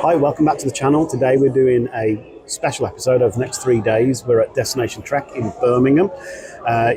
Hi, welcome back to the channel. Today we're doing a special episode over the next 3 days. We're at Destination Trek in Birmingham.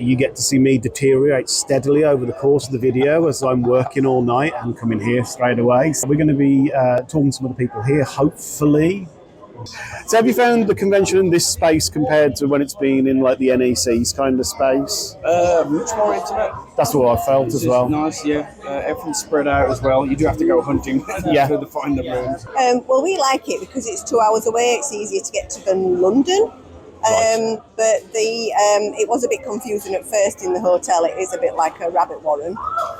You get to see me deteriorate steadily over the course of the video as I'm working all night and coming here straight away. So we're going to be talking to some of the people here, hopefully. So have you found the convention in this space compared to when it's been in like the NEC's kind of space? Much more intimate. That's what I felt as well. Nice, yeah. Everything's spread out as well. You do have to go hunting to find the rooms. Well, we like it because it's 2 hours away. It's easier to get to than London. Right. But it was a bit confusing at first in the hotel. It is a bit like a rabbit warren.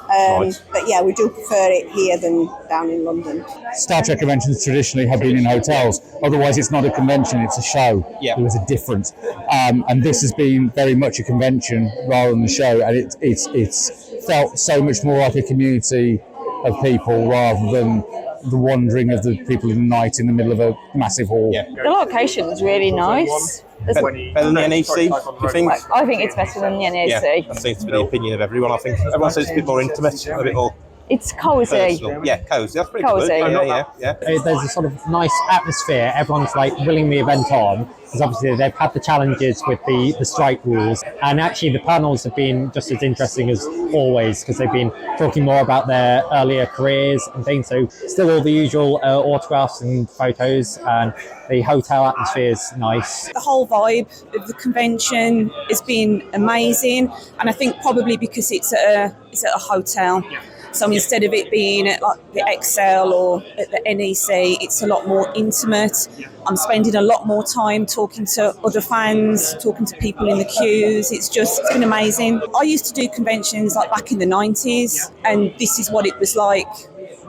But yeah, we do prefer it here than down in London. Star Trek conventions traditionally have been in hotels. Otherwise, it's not a convention; it's a show. Yeah. There was a difference, and this has been very much a convention rather than a show, and it's felt so much more like a community of people rather than the wandering of the people in the night in the middle of a massive hall. Yeah. The location was really nice. Better than the NEC, do you think? I think it's better than the NEC. Yeah, that seems to be the opinion of everyone. I think everyone says it's a bit more intimate, a bit more It's cosy. personal. Yeah, cosy. That's pretty Cosy. good. Yeah. There's a sort of nice atmosphere. Everyone's like willing the event on, because obviously they've had the challenges with the strike rules, and actually the panels have been just as interesting as always because they've been talking more about their earlier careers and things. So still all the usual autographs and photos, and the hotel atmosphere is nice. The whole vibe of the convention has been amazing, and I think probably because it's at a hotel. So instead of it being at like the Excel or at the NEC, it's a lot more intimate. I'm spending a lot more time talking to other fans, talking to people in the queues. It's been amazing. I used to do conventions like back in the 90s, and this is what it was like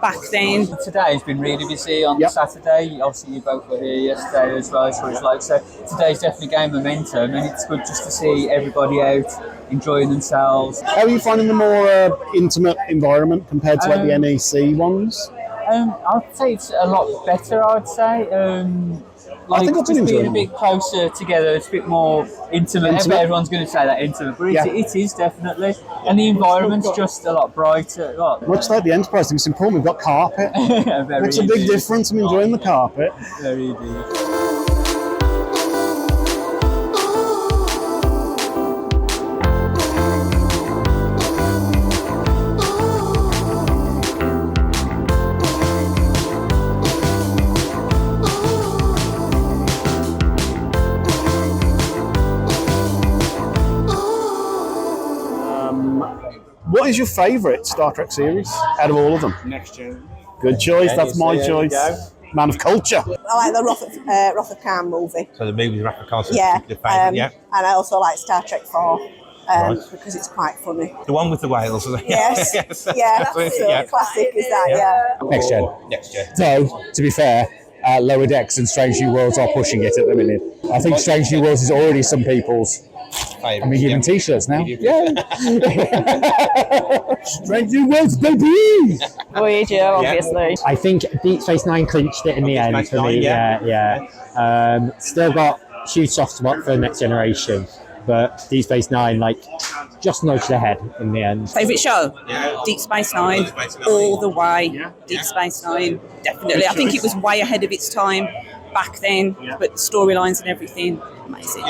back then. Today has been really busy on Saturday. Obviously you both were here yesterday as well, so it's like, so today's definitely gained momentum, and it's good just to see everybody out enjoying themselves. How are you finding the more intimate environment compared to like the NEC ones? I'd say it's a lot better, I'd say. I think I've been just being enjoying a bit closer together, it's a bit more intimate. Everyone's going to say that intimate, but it is definitely. And the environment's just a lot brighter. Much like the Enterprise thing, it's important we've got carpet. Makes a big difference. I'm enjoying the carpet. Very deep. What is your favourite Star Trek series out of all of them? Next Gen. Good choice. That's my choice. Man of culture. I like the Wrath of Khan movie. So the movie Wrath of Khan is Yeah. your favourite, yeah. And I also like Star Trek 4 because it's quite funny. The one with the whales. Yes. Yeah. So classic is that, yeah. Next gen. Next Gen. Though, to be fair, Lower Decks and Strange New Worlds are pushing it at the minute. I think Strange New Worlds is already some people's. And we're giving t-shirts now. Yeah. Strange New Worlds, baby! Voyager, obviously. I think Deep Space Nine clinched it in the end Space for me. Nine, Yeah. Still got a huge soft spot for Next Generation, but Deep Space Nine just nudged ahead in the end. Favourite show? Yeah. Deep Space Nine, all the way. Deep Space Nine, definitely. I think it was way ahead of its time back then, but the storylines and everything, amazing.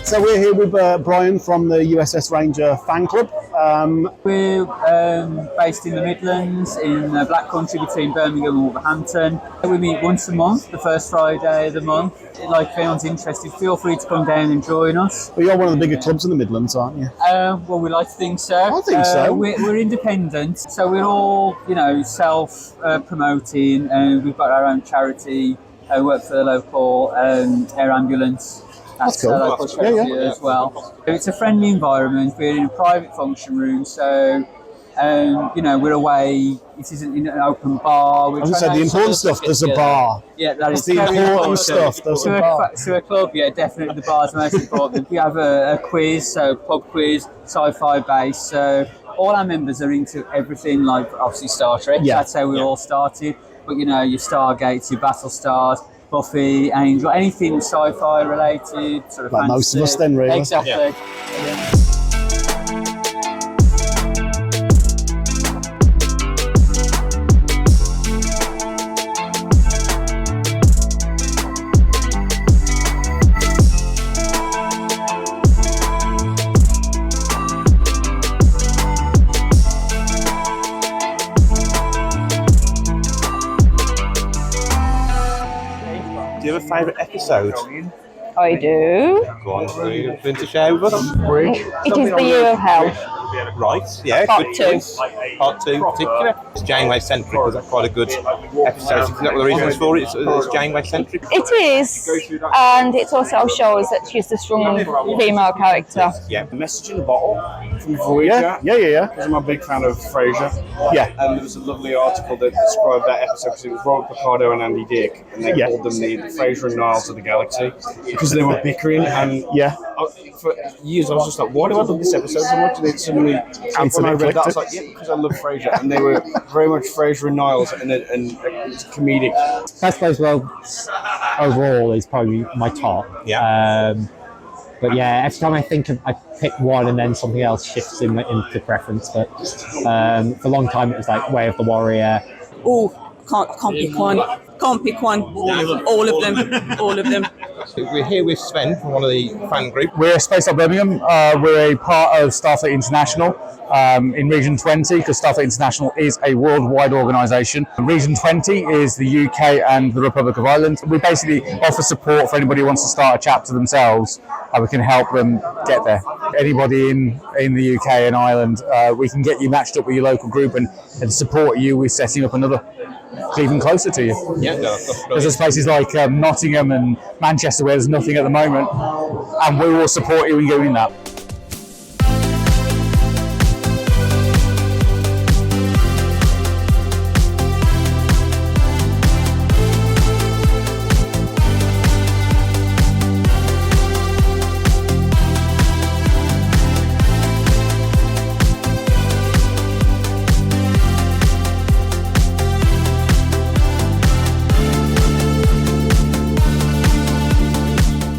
So we're here with Brian from the USS Ranger fan club. We're based in the Midlands, in the Black Country between Birmingham and Wolverhampton. We meet once a month, the first Friday of the month. Like, if anyone's interested, feel free to come down and join us. Well, you're one of the bigger clubs in the Midlands, aren't you? Well, we like to think so. I think so. We're independent, so we're all, self-promoting, and we've got our own charity. We work for the local air ambulance. That's cool. Local charity as well. It's a friendly environment. We're in a private function room, so we're away. It isn't in an open bar. I was going to say, the important stuff, there's a bar. Yeah, that is the very important stuff, there's a bar. To a club, yeah, definitely the bar's most important. We have a quiz, so pub quiz, sci-fi base. So all our members are into everything, like obviously Star Trek. Yeah. That's how we all started. But your Stargates, your Battlestars. Buffy, Angel, anything sci-fi related, sort of Like most of us then, really. Exactly. Yeah. Do you have a favourite episode? I do. Go on, going to share with us? It is the Year of Hell. Right, yeah. Part good 2. choice. Part 2 in particular. It's Janeway-centric. Was that quite a good episode? Is that what the reason is for it? It's Janeway-centric? It is, and it also shows that she's the strong female character. Yeah. Message in a Bottle from Voyager. Yeah. Because I'm a big fan of Frasier. Yeah. And there was a lovely article that described that episode because it was Robert Picardo and Andy Dick, and they called them the Frasier and Niles of the Galaxy because they were bickering. And for years I was just like, why do I love this episode so much? And then suddenly, when I read that, I was like, yeah, because I love Frasier. And they were very much Frasier and Niles, and it's comedic. Best Plays World overall is probably my top. Yeah. But yeah, every time I pick one and then something else shifts into preference. But for a long time it was like Way of the Warrior. Oh, I can't pick one. Can't pick one. All of them. All of them. We're here with Sven from one of the fan group. We're Space Up Birmingham. We're a part of Starfleet International in Region 20, because Starfleet International is a worldwide organisation. Region 20 is the UK and the Republic of Ireland. We basically offer support for anybody who wants to start a chapter themselves, and we can help them get there. Anybody in the UK and Ireland, we can get you matched up with your local group and support you with setting up another even closer to you. Yeah, that's There's places like Nottingham and Manchester where there's nothing at the moment, and we will support you in doing that.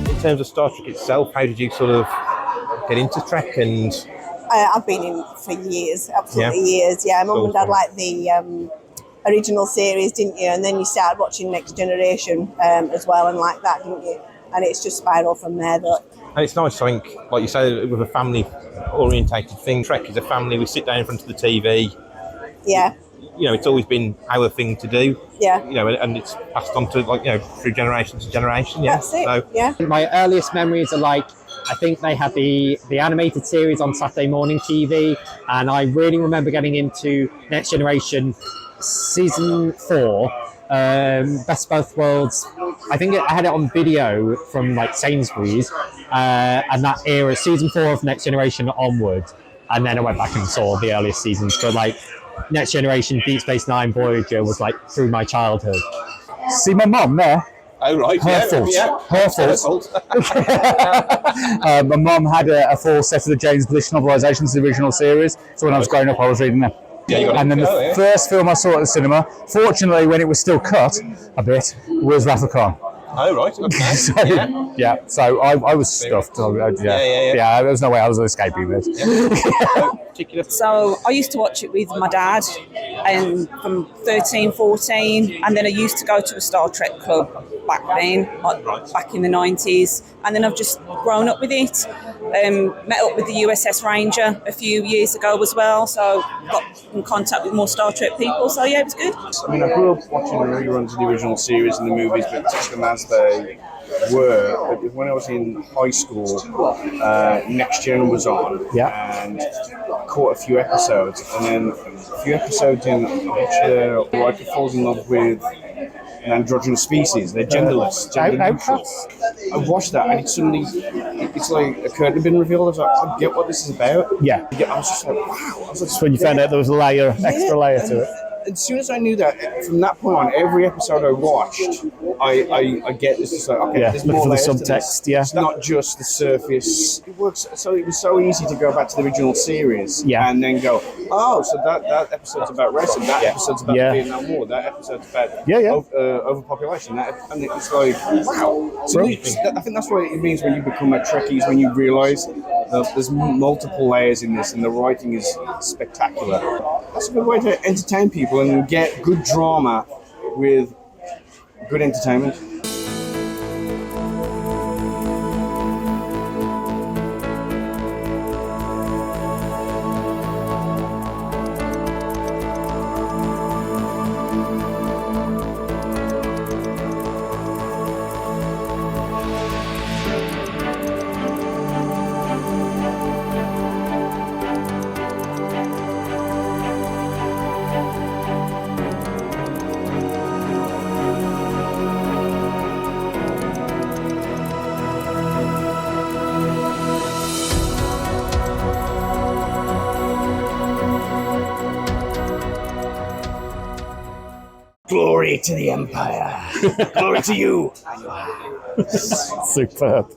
In terms of Star Trek itself, how did you sort of get into Trek? And I've been in for years, absolutely years. Yeah, Mum and Dad liked the original series, didn't you? And then you started watching Next Generation as well, and like that, didn't you? And it's just spiraled from there. But and it's nice, I think, like you say, with a family-orientated thing. Trek is a family. We sit down in front of the TV. yeah, You know, it's always been our thing to do. yeah. You know, and it's passed on to through generation to generation. Yeah. That's it. So, yeah. My earliest memories are like, I think they had the animated series on Saturday morning TV, and I really remember getting into Next Generation season 4, Best of Both Worlds. I think I had it on video from like Sainsbury's, and that era, season 4 of Next Generation onward, and then I went back and saw the earliest seasons. But like Next Generation, Deep Space Nine, Voyager was like through my childhood. See my mum there? oh right, Her fault. yeah. Her fault. My mum had a full set of the James Blish novelisations, the original series. So when I was growing up, I was reading them. Yeah, you got And then the yeah. first film I saw at the cinema, fortunately when it was still cut a bit, was Wrath of Khan. Oh right, okay. So, yeah. yeah, so I was stuffed. Yeah, there was no way I was escaping this. Particular. So I used to watch it with my dad, and from 13, 14, and then I used to go to a Star Trek club back then, back in the 90s, and then I've just grown up with it. Met up with the USS Ranger a few years ago as well, so got in contact with more Star Trek people, so yeah, it was good. I mean, I grew up watching the reruns of the original series and the movies, but took them as they were. But when I was in high school, Next Gen was on, and I caught a few episodes, and then a few episodes in, I watched Riker falls in love with an androgynous species. They're genderless, gender neutral. I watched that, and it's like a curtain had been revealed. I was like, I get what this is about. Yeah. I was just like, wow. I was like, That's when you found out there was a extra layer to it. as soon as I knew that, from that point on, every episode I watched, I get this. It's like, okay, there's more for the layers to subtext. this. Yeah, It's not just the surface. It works. So it was so easy to go back to the original series and then go, oh, so that episode's about racism. That episode's about the Vietnam War. That episode's about overpopulation. And it's like, wow. So I think that's what it means when you become a Trekkie, is when you realise there's multiple layers in this, and the writing is spectacular. That's a good way to entertain people and get good drama with good entertainment. Glory to the Empire. Glory to you. Superb.